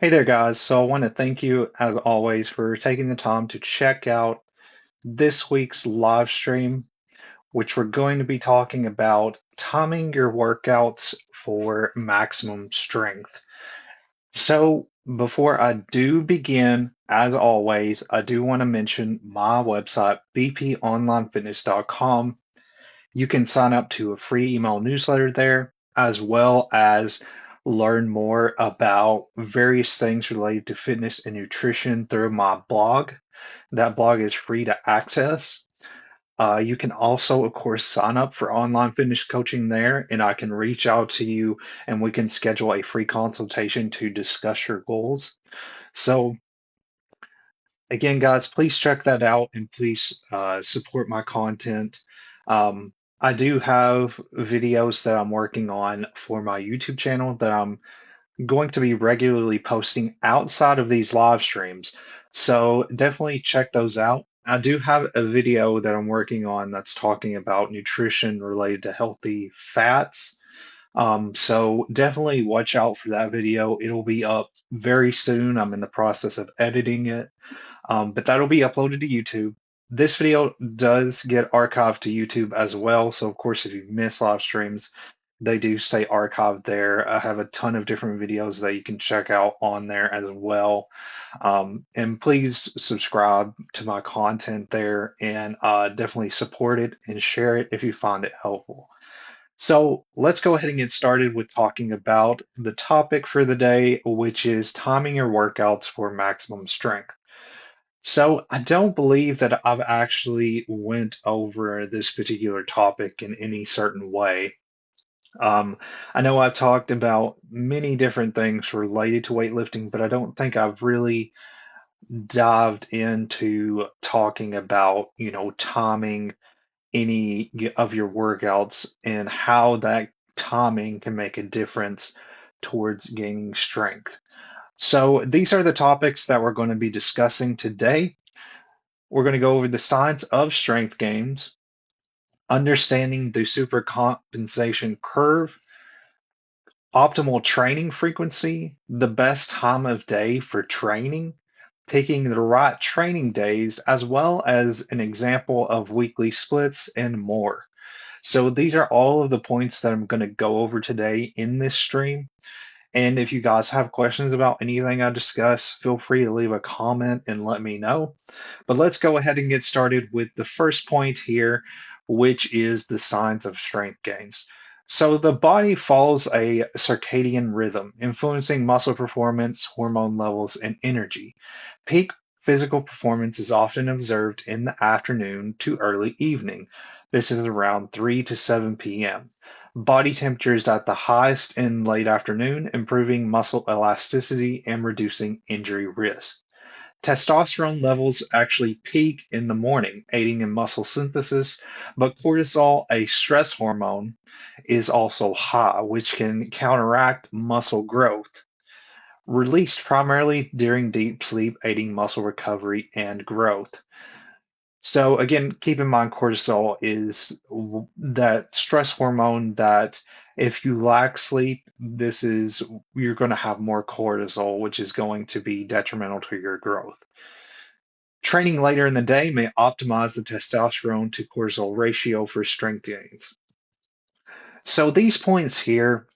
Hey there, guys. So I want to thank you, as always, for taking the time to check out this week's live stream, which we're going to be talking about timing your workouts for maximum strength. So before I do begin, as always, I do want to mention my website, bponlinefitness.com. You can sign up to a free email newsletter there, as well as learn more about various things related to fitness and nutrition through my blog. That blog is free to access. You can also, of course, sign up for online fitness coaching there, and I can reach out to you and we can schedule a free consultation to discuss your goals. So, again, guys, please check that out and please support my content. I do have videos that I'm working on for my YouTube channel that I'm going to be regularly posting outside of these live streams. So definitely check those out. I do have a video that I'm working on that's talking about nutrition related to healthy fats. So definitely watch out for that video. It'll be up very soon. I'm in the process of editing it, but that'll be uploaded to YouTube. This video does get archived to YouTube as well. So, of course, if you miss live streams, they do stay archived there. I have a ton of different videos that you can check out on there as well. And please subscribe to my content there and definitely support it and share it if you find it helpful. So let's go ahead and get started with talking about the topic for the day, which is timing your workouts for maximum strength. So I don't believe that I've actually went over this particular topic in any certain way. Um, I know I've talked about many different things related to weightlifting, but I don't think I've really dived into talking about, timing any of your workouts and how that timing can make a difference towards gaining strength. So these are the topics that we're going to be discussing today. We're going to go over the science of strength gains, understanding the supercompensation curve, optimal training frequency, the best time of day for training, picking the right training days, as well as an example of weekly splits and more. So these are all of the points that I'm going to go over today in this stream. And if you guys have questions about anything I discuss, feel free to leave a comment and let me know. But let's go ahead and get started with the first point here, which is the signs of strength gains. So the body follows a circadian rhythm, influencing muscle performance, hormone levels, and energy. Peak physical performance is often observed in the afternoon to early evening. This is around 3 to 7 p.m. Body temperature is at the highest in late afternoon, improving muscle elasticity and reducing injury risk. Testosterone levels actually peak in the morning, aiding in muscle synthesis, but cortisol, a stress hormone, is also high, which can counteract muscle growth. Released primarily during deep sleep, aiding muscle recovery and growth. So again, keep in mind cortisol is that stress hormone that if you lack sleep, this is you're going to have more cortisol, which is going to be detrimental to your growth. Training later in the day may optimize the testosterone to cortisol ratio for strength gains. So these points here,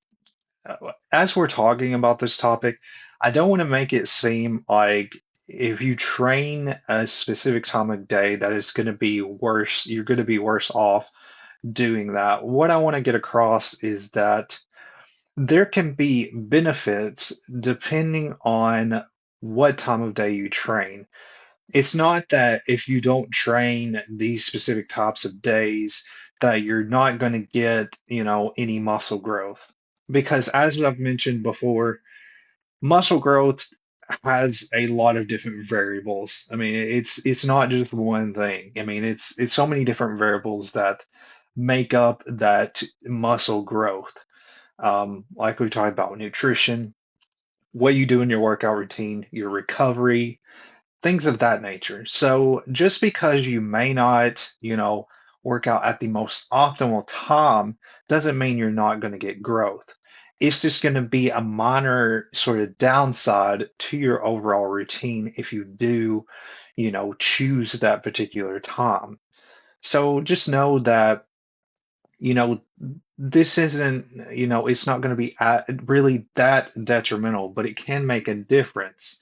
as we're talking about this topic, I don't want to make it seem like if you train a specific time of day that it's going to be worse, you're going to be worse off doing that. What I want to get across is that there can be benefits depending on what time of day you train. It's not that if you don't train these specific types of days that you're not going to get, any muscle growth. Because as I've mentioned before, muscle growth has a lot of different variables. I mean, it's not just one thing. I mean, it's so many different variables that make up that muscle growth. Like we talked about nutrition, what you do in your workout routine, your recovery, things of that nature. So just because you may not, work out at the most optimal time doesn't mean you're not going to get growth. It's just going to be a minor sort of downside to your overall routine if you do, choose that particular time. So just know that, you know, this isn't, it's not going to be really that detrimental, but it can make a difference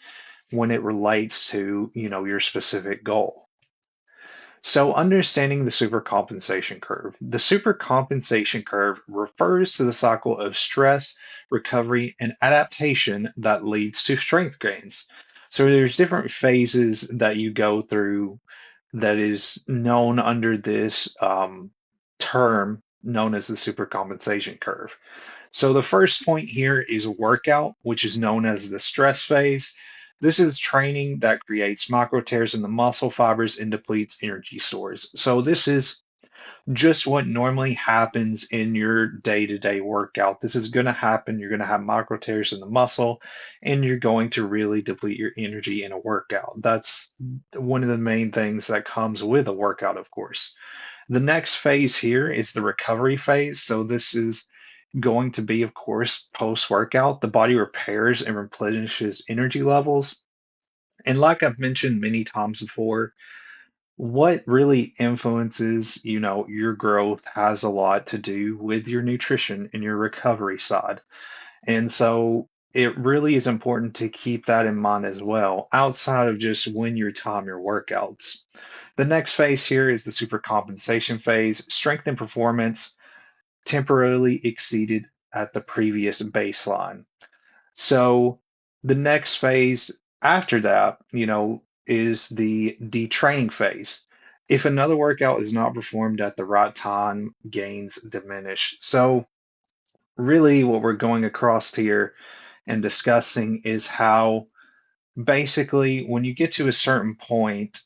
when it relates to, your specific goal. So, understanding the supercompensation curve. The supercompensation curve refers to the cycle of stress, recovery, and adaptation that leads to strength gains. So, there's different phases that you go through that is known under this term known as the supercompensation curve. So the first point here is a workout, which is known as the stress phase. This is training that creates micro tears in the muscle fibers and depletes energy stores. So this is just what normally happens in your day-to-day workout. This is going to happen. You're going to have micro tears in the muscle, and you're going to really deplete your energy in a workout. That's one of the main things that comes with a workout, of course. The next phase here is the recovery phase. So this is going to be, of course, post workout. The body repairs and replenishes energy levels. And like I've mentioned many times before, what really influences, your growth has a lot to do with your nutrition and your recovery side. And so it really is important to keep that in mind as well, outside of just when you time your workouts. The next phase here is the supercompensation phase, strength and performance temporarily exceeded at the previous baseline. So the next phase after that, is the detraining phase. If another workout is not performed at the right time, gains diminish. So really what we're going across here and discussing is how basically when you get to a certain point,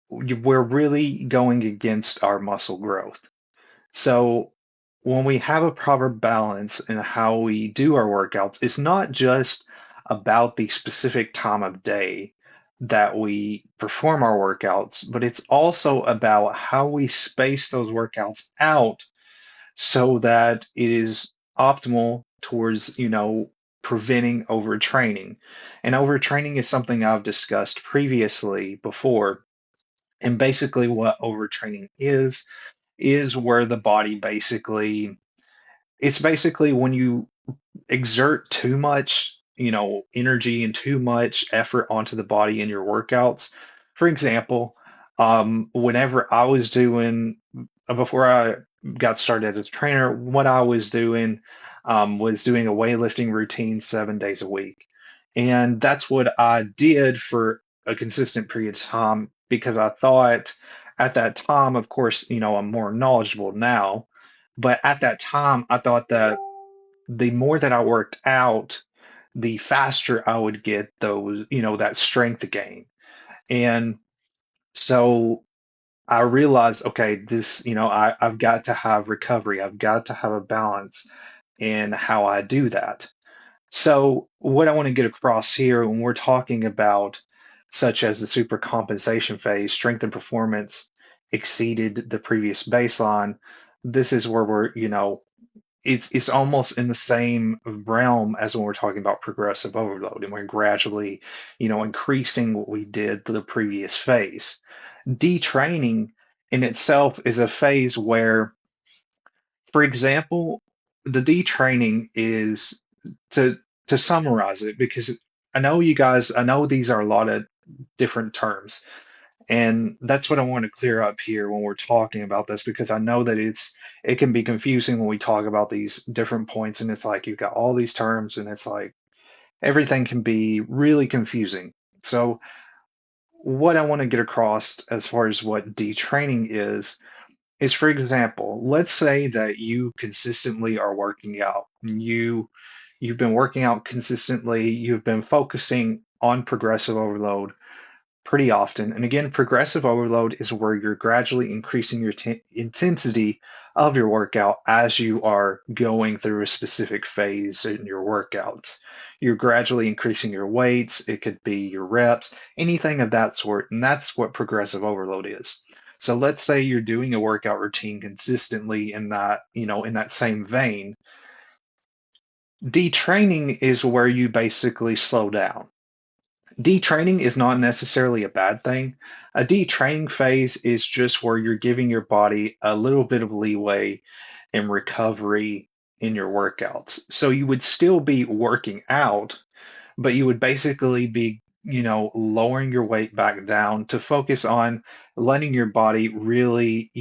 we're really going against our muscle growth. So when we have a proper balance in how we do our workouts, it's not just about the specific time of day that we perform our workouts, but it's also about how we space those workouts out so that it is optimal towards, preventing overtraining. And overtraining is something I've discussed previously before. And basically, what overtraining is where the body basically, it's basically when you exert too much, energy and too much effort onto the body in your workouts. For example, whenever I was doing, before I got started as a trainer, what I was doing a weightlifting routine 7 days a week. And that's what I did for a consistent period of time because I thought at that time, of course, I'm more knowledgeable now, but at that time, I thought that the more that I worked out, the faster I would get those, that strength gain. And so I realized, okay, this, I've got to have recovery. I've got to have a balance in how I do that. So what I want to get across here when we're talking about such as the super compensation phase, strength and performance exceeded the previous baseline, this is where we're, it's almost in the same realm as when we're talking about progressive overload and we're gradually, increasing what we did to the previous phase. Detraining in itself is a phase where, for example, the detraining is to summarize it because I know these are a lot of different terms. And that's what I want to clear up here when we're talking about this because I know that it can be confusing when we talk about these different points and it's like you've got all these terms and it's like everything can be really confusing. So what I want to get across as far as what detraining is for example, let's say that you consistently are working out. You've been working out consistently, you've been focusing on progressive overload pretty often. And again, progressive overload is where you're gradually increasing your intensity of your workout as you are going through a specific phase in your workouts. You're gradually increasing your weights, it could be your reps, anything of that sort. And that's what progressive overload is. So let's say you're doing a workout routine consistently in that, in that same vein. Detraining is where you basically slow down. Detraining is not necessarily a bad thing. A detraining phase is just where you're giving your body a little bit of leeway and recovery in your workouts. So you would still be working out, but you would basically be, lowering your weight back down to focus on letting your body really,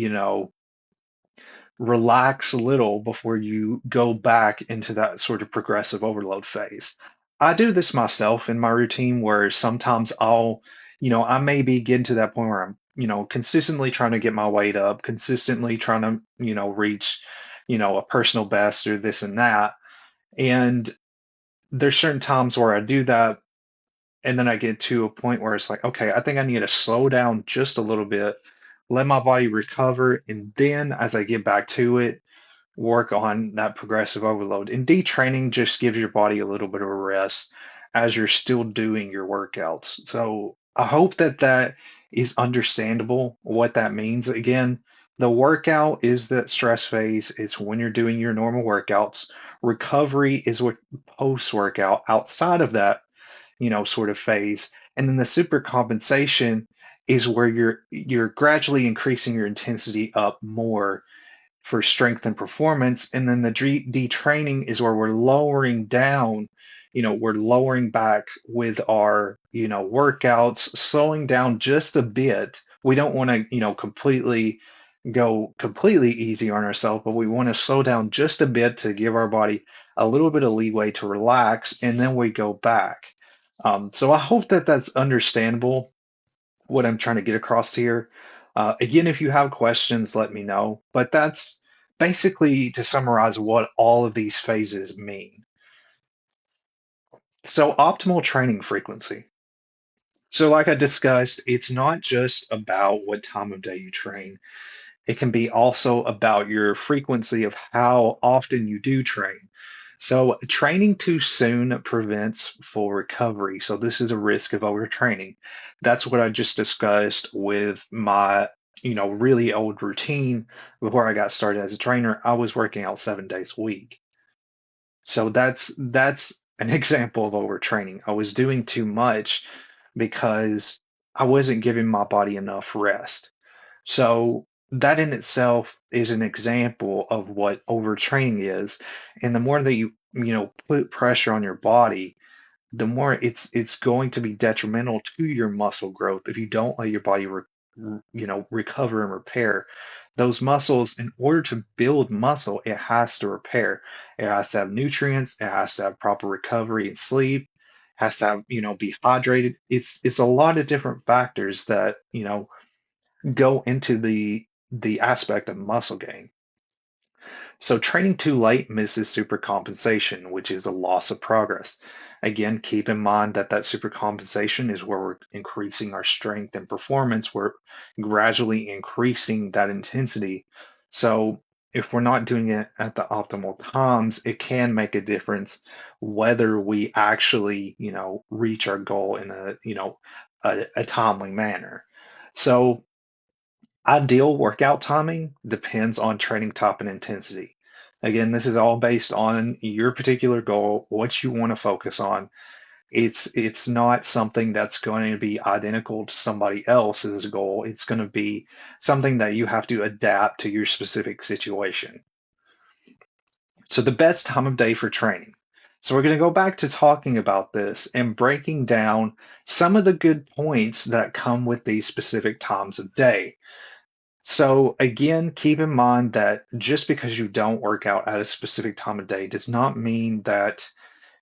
relax a little before you go back into that sort of progressive overload phase. I do this myself in my routine where sometimes I may be getting to that point where I'm, consistently trying to get my weight up, consistently trying to, reach, a personal best or this and that. And there's certain times where I do that. And then I get to a point where it's like, okay, I think I need to slow down just a little bit, let my body recover. And then as I get back to it, work on that progressive overload. And detraining just gives your body a little bit of a rest as you're still doing your workouts. So I hope that that is understandable what that means. Again, the workout is that stress phase. It's when you're doing your normal workouts. Recovery is what post workout outside of that, sort of phase. And then the super compensation is where you're gradually increasing your intensity up more for strength and performance. And then the detraining is where we're lowering down, we're lowering back with our, workouts, slowing down just a bit. We don't want to, completely go completely easy on ourselves, but we want to slow down just a bit to give our body a little bit of leeway to relax, and then we go back. So I hope that that's understandable what I'm trying to get across here. Again, if you have questions, let me know. But that's basically to summarize what all of these phases mean. So, optimal training frequency. So, like I discussed, it's not just about what time of day you train. It can be also about your frequency of how often you do train. So, training too soon prevents full recovery. So, this is a risk of overtraining. That's what I just discussed with my, really old routine before I got started as a trainer. I was working out 7 days a week. So, that's an example of overtraining. I was doing too much because I wasn't giving my body enough rest. So that in itself is an example of what overtraining is. And the more that you put pressure on your body, the more it's going to be detrimental to your muscle growth if you don't let your body recover and repair. Those muscles, in order to build muscle, it has to repair. It has to have nutrients, it has to have proper recovery and sleep, has to have, be hydrated. It's a lot of different factors that, go into the aspect of muscle gain. So training too late misses supercompensation, which is a loss of progress. Again, keep in mind that that supercompensation is where we're increasing our strength and performance. We're gradually increasing that intensity. So if we're not doing it at the optimal times, it can make a difference whether we actually, reach our goal in a timely manner. So ideal workout timing depends on training type and intensity. Again, this is all based on your particular goal, what you want to focus on. It's not something that's going to be identical to somebody else's goal. It's going to be something that you have to adapt to your specific situation. So the best time of day for training. So we're going to go back to talking about this and breaking down some of the good points that come with these specific times of day. So again, keep in mind that just because you don't work out at a specific time of day does not mean that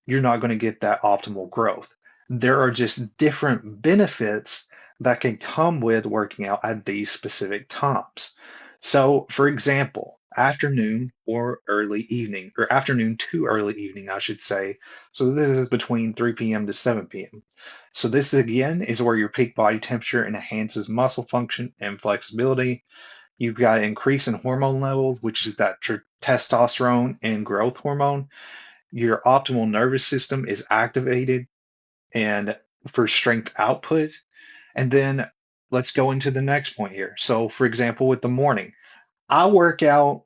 you're not going to get that optimal growth. There are just different benefits that can come with working out at these specific times. So, for example, afternoon or early evening, or afternoon to early evening, I should say. So, this is between 3 p.m. to 7 p.m. So, this again is where your peak body temperature enhances muscle function and flexibility. You've got an increase in hormone levels, which is that testosterone and growth hormone. Your optimal nervous system is activated and for strength output. And then let's go into the next point here. So, for example, with the morning, I work out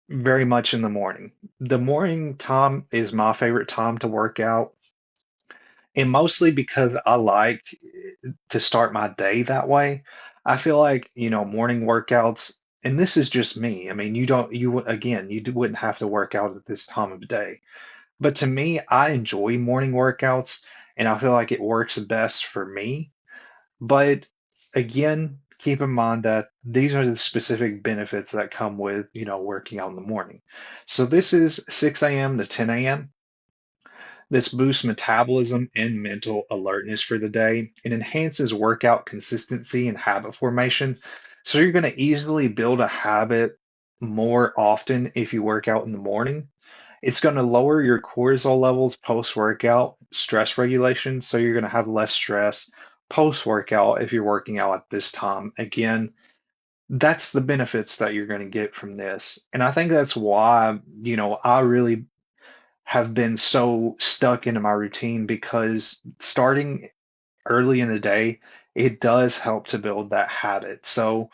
very much in the morning. The morning time is my favorite time to work out, and mostly because I like to start my day that way. I feel like, morning workouts, and this is just me. I mean, again, wouldn't have to work out at this time of day. But to me, I enjoy morning workouts, and I feel like it works best for me. But again, keep in mind that these are the specific benefits that come with, working out in the morning. So this is 6 a.m. to 10 a.m. This boosts metabolism and mental alertness for the day. It enhances workout consistency and habit formation. So you're going to easily build a habit more often if you work out in the morning. It's going to lower your cortisol levels post workout, stress regulation. So you're going to have less stress post workout if you're working out at this time. Again, that's the benefits that you're going to get from this. And I think that's why, I really have been so stuck into my routine because starting early in the day, it does help to build that habit. So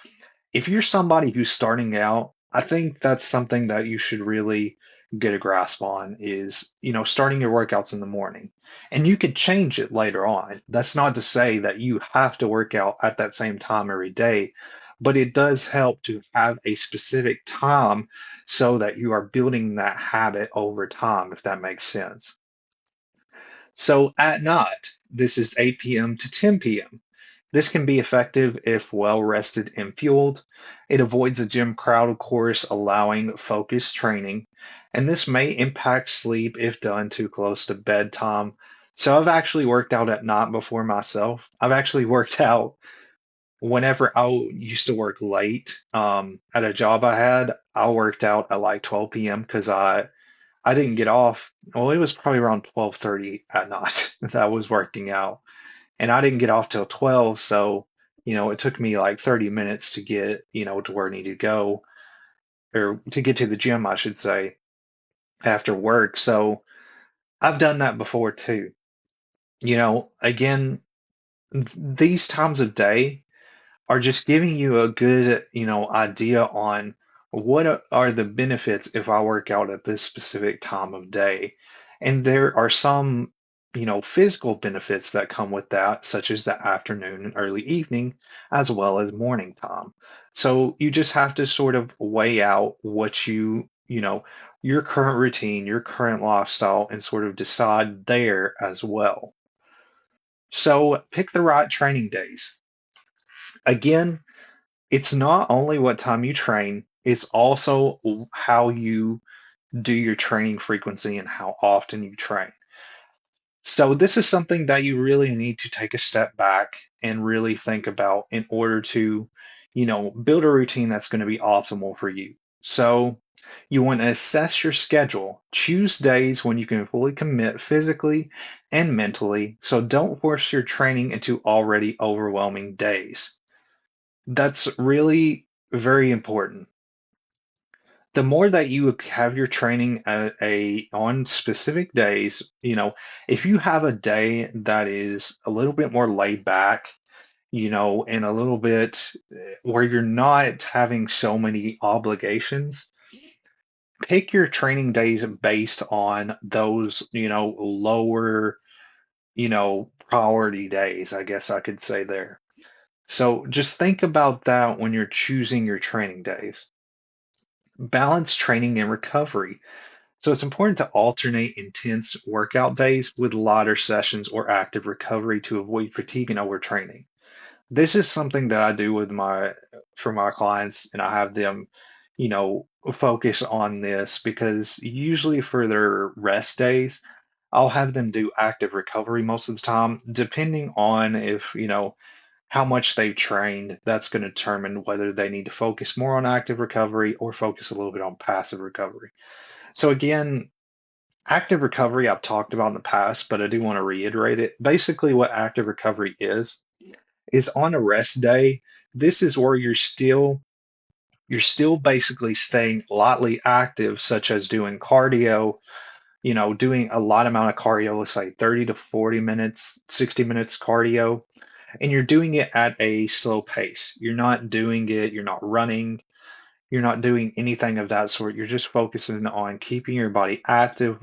if you're somebody who's starting out, I think that's something that you should really get a grasp on is, starting your workouts in the morning. And you could change it later on. That's not to say that you have to work out at that same time every day, but it does help to have a specific time so that you are building that habit over time, if that makes sense. So at night, this is 8 p.m. to 10 p.m. This can be effective if well rested and fueled. It avoids a gym crowd, of course, allowing focused training. And this may impact sleep if done too close to bedtime. So I've actually worked out at night before myself. I've actually worked out whenever I used to work late at a job I had. I worked out at like 12 p.m. because I didn't get off. Well, it was probably around 12:30 at night that I was working out, and I didn't get off till 12. So, it took me like 30 minutes to get, to where I needed to go, or to get to the gym, I should say, after work. So I've done that before too. Again, these times of day are just giving you a good, idea on what are the benefits if I work out at this specific time of day. And there are some, physical benefits that come with that, such as the afternoon and early evening, as well as morning time. So you just have to sort of weigh out what your current routine, your current lifestyle, and sort of decide there as well. So pick the right training days. Again, it's not only what time you train, it's also how you do your training frequency and how often you train. So, this is something that you really need to take a step back and really think about in order to, build a routine that's going to be optimal for you. So, you want to assess your schedule. Choose days when you can fully commit physically and mentally. So, don't force your training into already overwhelming days. That's really very important. The more that you have your training on specific days, if you have a day that is a little bit more laid back, and a little bit where you're not having so many obligations, pick your training days based on those, lower, priority days, I guess I could say there. So just think about that when you're choosing your training days. Balance training and recovery. So it's important to alternate intense workout days with lighter sessions or active recovery to avoid fatigue and overtraining. This is something that I do for my clients, and I have them, focus on this because usually for their rest days, I'll have them do active recovery most of the time, depending on if, how much they've trained. That's going to determine whether they need to focus more on active recovery or focus a little bit on passive recovery. So again, active recovery I've talked about in the past, but I do want to reiterate it. Basically, what active recovery is on a rest day, this is where you're still basically staying lightly active, such as doing cardio, doing a lot amount of cardio, let's say 30 to 40 minutes, 60 minutes cardio, and you're doing it at a slow pace. You're not running, you're not doing anything of that sort. You're just focusing on keeping your body active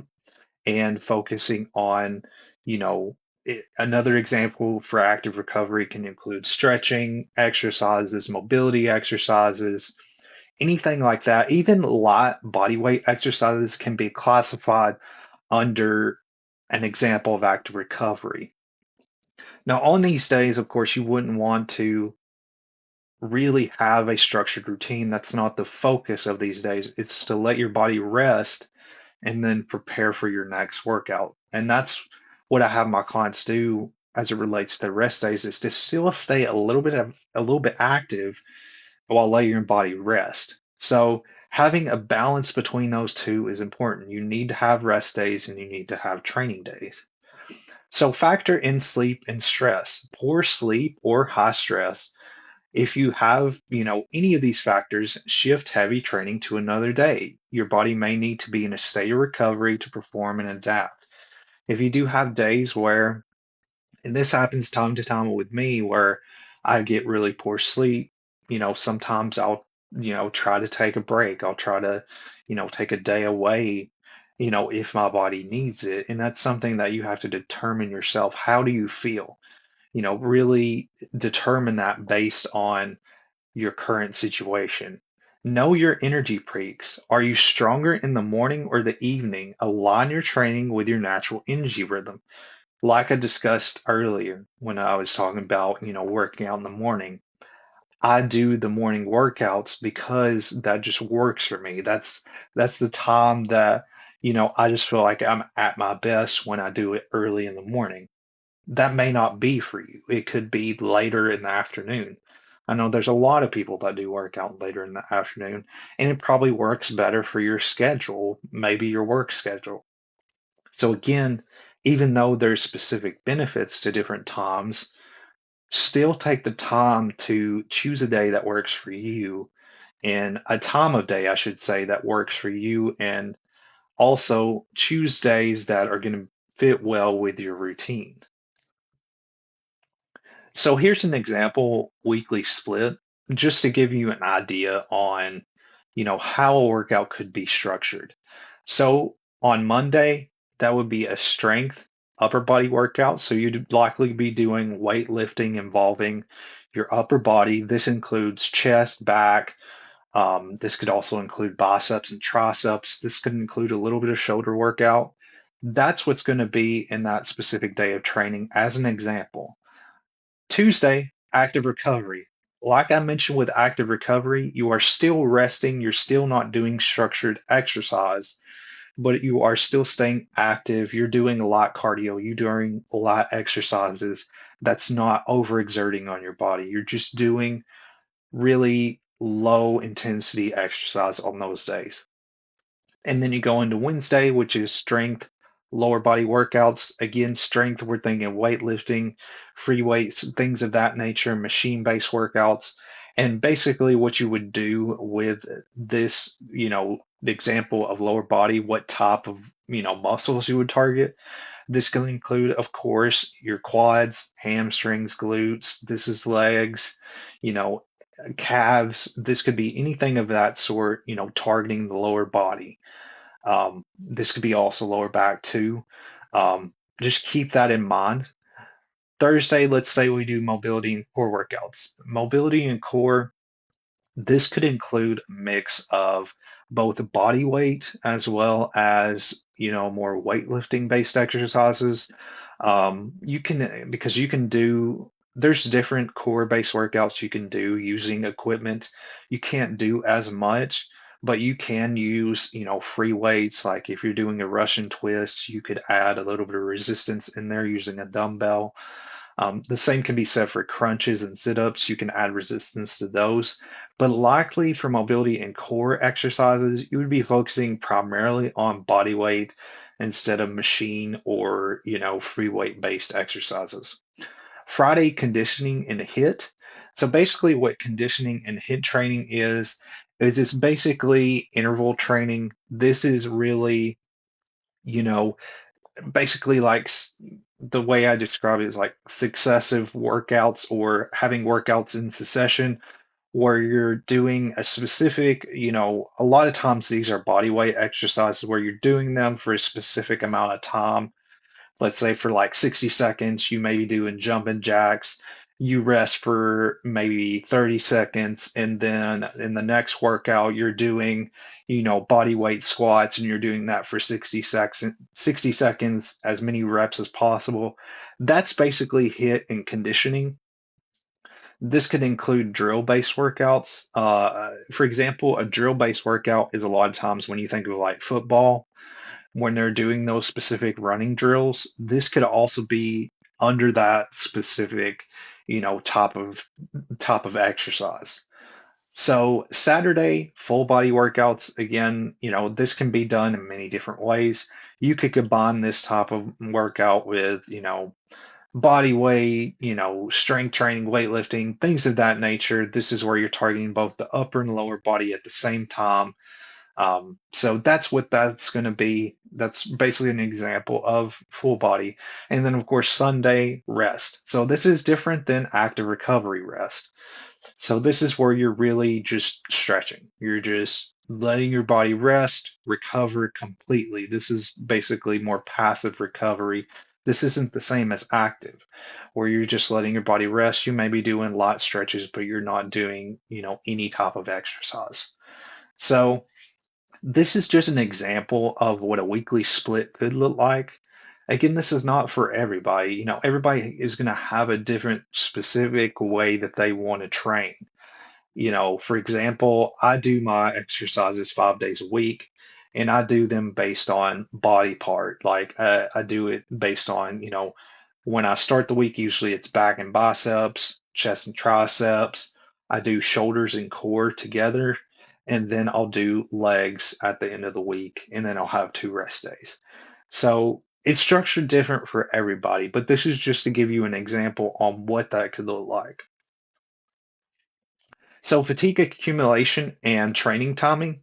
and focusing on, you know, another example for active recovery can include stretching exercises, mobility exercises, anything like that. Even light body weight exercises can be classified under an example of active recovery. Now, on these days, of course, you wouldn't want to really have a structured routine. That's not the focus of these days. It's to let your body rest and then prepare for your next workout. And that's what I have my clients do as it relates to rest days, is to still stay a little bit active while letting your body rest. So having a balance between those two is important. You need to have rest days and you need to have training days. So factor in sleep and stress. Poor sleep or high stress, if you have, any of these factors, shift heavy training to another day. Your body may need to be in a state of recovery to perform and adapt. If you do have days where, and this happens time to time with me, where I get really poor sleep, sometimes I'll, try to take a break. I'll try to, take a day away, if my body needs it. And that's something that you have to determine yourself. How do you feel? Really determine that based on your current situation. Know your energy peaks. Are you stronger in the morning or the evening? Align your training with your natural energy rhythm. Like I discussed earlier when I was talking about, working out in the morning. I do the morning workouts because that just works for me. That's the time that, I just feel like I'm at my best when I do it early in the morning. That may not be for you. It could be later in the afternoon. I know there's a lot of people that do work out later in the afternoon, and it probably works better for your schedule, maybe your work schedule. So again, even though there's specific benefits to different times, still take the time to choose a day that works for you and a time of day, I should say, that works for you, and also choose days that are going to fit well with your routine. So here's an example weekly split, just to give you an idea on, how a workout could be structured. So on Monday, that would be a strength upper body workout. So you'd likely be doing weightlifting involving your upper body. This includes chest, back. This could also include biceps and triceps. This could include a little bit of shoulder workout. That's what's going to be in that specific day of training as an example. Tuesday, active recovery. Like I mentioned with active recovery, you are still resting, you're still not doing structured exercise, but you are still staying active. You're doing a lot cardio, you're doing a lot exercises that's not overexerting on your body. You're just doing really low intensity exercise on those days. And then you go into Wednesday, which is strength, lower body workouts. Again, strength, we're thinking weightlifting, free weights, things of that nature, machine based workouts. And basically, what you would do with this, example of lower body, what type of, muscles you would target. This can include, of course, your quads, hamstrings, glutes. This is legs, you know, calves. This could be anything of that sort, targeting the lower body. This could be also lower back too. Just keep that in mind. Thursday, let's say we do mobility and core workouts. Mobility and core, this could include a mix of both body weight as well as, more weightlifting based exercises. Because you can do, there's different core based workouts you can do using equipment. You can't do as much, but you can use, free weights. Like if you're doing a Russian twist, you could add a little bit of resistance in there using a dumbbell. The same can be said for crunches and sit-ups. You can add resistance to those. But likely for mobility and core exercises, you would be focusing primarily on body weight instead of machine or, free weight based exercises. Friday, conditioning and HIIT. So basically what conditioning and HIIT training is it's basically interval training. This is really, you know, basically like the way I describe it is like successive workouts or having workouts in succession where you're doing a specific, a lot of times these are body weight exercises where you're doing them for a specific amount of time. Let's say for like 60 seconds, you may be doing jumping jacks. You rest for maybe 30 seconds, and then in the next workout, you're doing, body weight squats, and you're doing that for 60 seconds, as many reps as possible. That's basically HIIT and conditioning. This could include drill-based workouts. For example, a drill-based workout is a lot of times when you think of like football, when they're doing those specific running drills. This could also be under that specific, top of exercise. So Saturday, full body workouts, again, this can be done in many different ways. You could combine this type of workout with, body weight, strength training, weightlifting, things of that nature. This is where you're targeting both the upper and lower body at the same time. So that's what that's going to be. That's basically an example of full body. And then, of course, Sunday rest. So this is different than active recovery rest. So this is where you're really just stretching. You're just letting your body rest, recover completely. This is basically more passive recovery. This isn't the same as active, where you're just letting your body rest. You may be doing light stretches, but you're not doing, any type of exercise. So this is just an example of what a weekly split could look like. Again, this is not for everybody. Everybody is going to have a different specific way that they want to train. For example, I do my exercises 5 days a week, and I do them based on body part. Like I do it based on, when I start the week, usually it's back and biceps, chest and triceps. I do shoulders and core together, and then I'll do legs at the end of the week, and then I'll have 2 rest days. So it's structured different for everybody, but this is just to give you an example on what that could look like. So fatigue accumulation and training timing.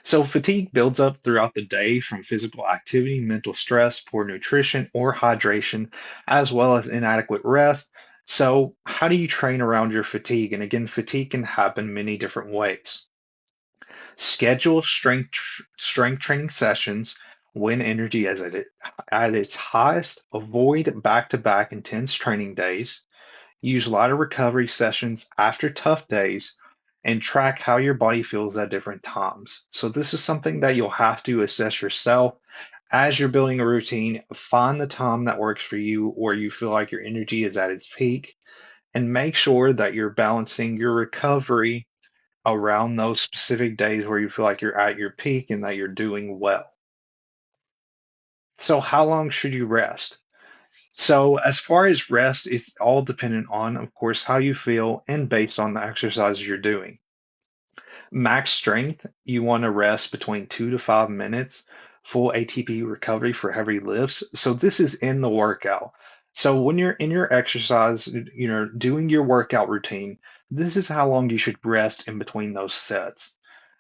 So fatigue builds up throughout the day from physical activity, mental stress, poor nutrition or hydration, as well as inadequate rest. So how do you train around your fatigue? And again, fatigue can happen many different ways. Schedule strength training sessions when energy is at its highest. Avoid back-to-back intense training days. Use lighter recovery sessions after tough days, and track how your body feels at different times. So this is something that you'll have to assess yourself as you're building a routine. Find the time that works for you or you feel like your energy is at its peak, and make sure that you're balancing your recovery around those specific days where you feel like you're at your peak and that you're doing well. So how long should you rest? So, as far as rest, it's all dependent on, of course, how you feel and based on the exercises you're doing. Max strength, you want to rest between 2 to 5 minutes. Full ATP recovery for heavy lifts. So, this is in the workout. So, when you're in your exercise, doing your workout routine, this is how long you should rest in between those sets.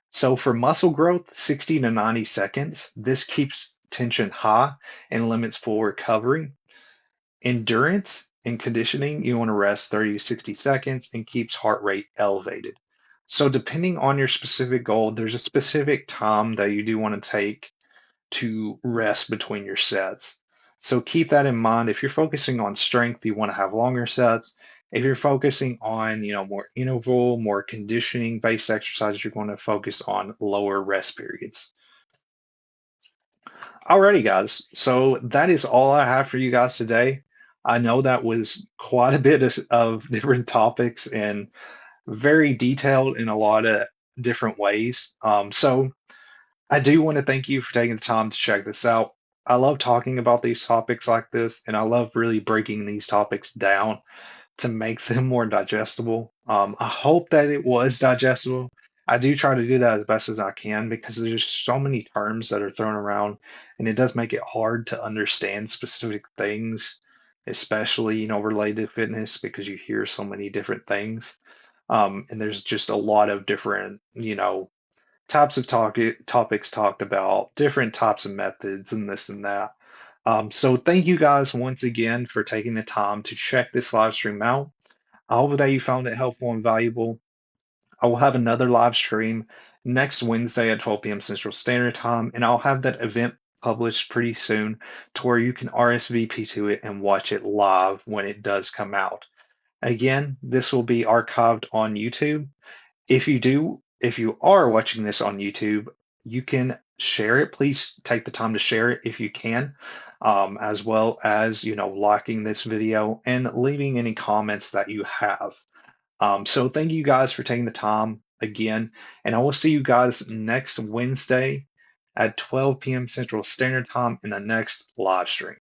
So, for muscle growth, 60 to 90 seconds. This keeps tension high and limits full recovery. Endurance and conditioning, you want to rest 30 to 60 seconds and keeps heart rate elevated. So, depending on your specific goal, there's a specific time that you do want to take to rest between your sets. So, keep that in mind. If you're focusing on strength, you want to have longer sets. If you're focusing on, more interval, more conditioning based exercises, you're going to focus on lower rest periods. Alrighty, guys. So that is all I have for you guys today. I know that was quite a bit of different topics and very detailed in a lot of different ways. So I do want to thank you for taking the time to check this out. I love talking about these topics like this, and I love really breaking these topics down to make them more digestible. I hope that it was digestible. I do try to do that as best as I can because there's so many terms that are thrown around, and it does make it hard to understand specific things, especially, related to fitness because you hear so many different things. And there's just a lot of different, types of topics talked about, different types of methods, and this and that. So thank you guys once again for taking the time to check this live stream out. I hope that you found it helpful and valuable. I will have another live stream next Wednesday at 12 p.m. Central Standard Time, and I'll have that event published pretty soon to where you can RSVP to it and watch it live when it does come out. Again, this will be archived on YouTube. If you are watching this on YouTube, you can share it. Please take the time to share it if you can, as well as, liking this video and leaving any comments that you have. So thank you guys for taking the time again, and I will see you guys next Wednesday at 12 p.m. Central Standard Time in the next live stream.